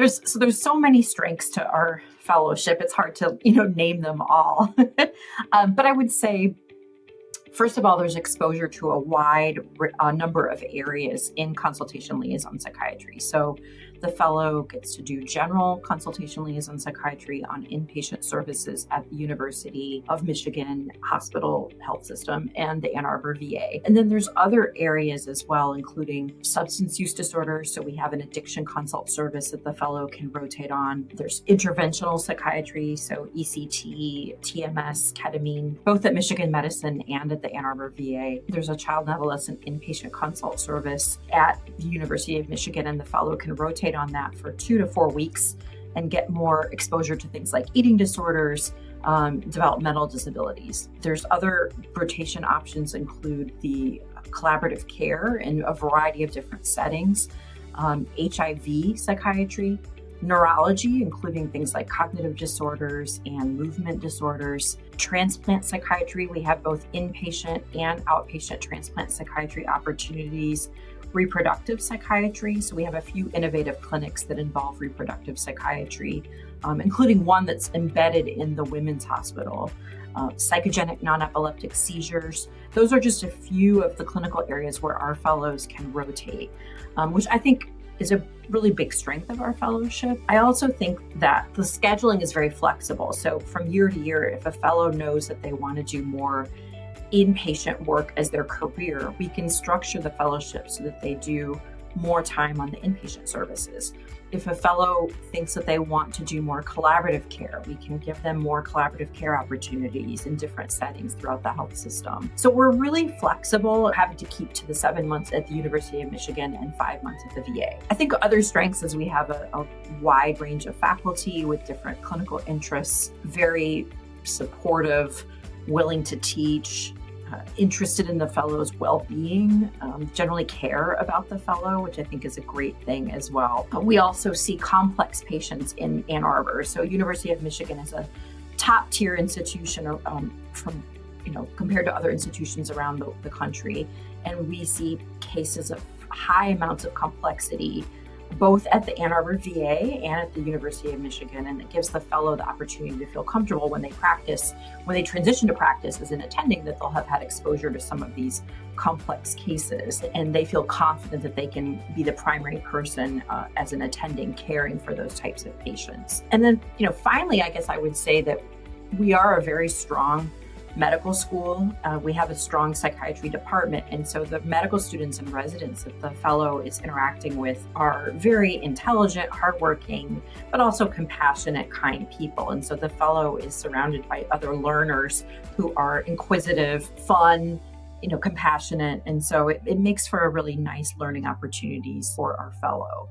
There's so many strengths to our fellowship. It's hard to, name them all. But I would say, first of all, there's exposure to a wide number of areas in consultation liaison psychiatry. So the fellow gets to do general consultation liaison psychiatry on inpatient services at the University of Michigan Hospital Health System and the Ann Arbor VA. And then there's other areas as well, including substance use disorders. So we have an addiction consult service that the fellow can rotate on. There's interventional psychiatry, so ECT, TMS, ketamine, both at Michigan Medicine and at the Ann Arbor VA. There's a child and adolescent inpatient consult service at the University of Michigan, and the fellow can rotate on that for 2 to 4 weeks and get more exposure to things like eating disorders, developmental disabilities. There's other rotation options include the collaborative care in a variety of different settings, HIV psychiatry, neurology, including things like cognitive disorders and movement disorders, transplant psychiatry. We have both inpatient and outpatient transplant psychiatry opportunities, reproductive psychiatry. So we have a few innovative clinics that involve reproductive psychiatry, including one that's embedded in the women's hospital. Psychogenic non-epileptic seizures. Those are just a few of the clinical areas where our fellows can rotate, which I think is a really big strength of our fellowship. I also think that the scheduling is very flexible. So from year to year, if a fellow knows that they want to do more inpatient work as their career, we can structure the fellowship so that they do more time on the inpatient services. If a fellow thinks that they want to do more collaborative care, we can give them more collaborative care opportunities in different settings throughout the health system. So we're really flexible, having to keep to the 7 months at the University of Michigan and 5 months at the VA. I think other strengths is we have a wide range of faculty with different clinical interests, very supportive, willing to teach, interested in the fellow's well-being, generally care about the fellow, which I think is a great thing as well. But we also see complex patients in Ann Arbor. So University of Michigan is a top-tier institution compared to other institutions around the country. And we see cases of high amounts of complexity, both at the Ann Arbor VA and at the University of Michigan. And it gives the fellow the opportunity to feel comfortable when they transition to practice as an attending, that they'll have had exposure to some of these complex cases. And they feel confident that they can be the primary person as an attending caring for those types of patients. And then, finally, I guess I would say that we are a very strong medical school. We have a strong psychiatry department. And so the medical students and residents that the fellow is interacting with are very intelligent, hardworking, but also compassionate, kind people. And so the fellow is surrounded by other learners who are inquisitive, fun, compassionate. And so it makes for a really nice learning opportunities for our fellow.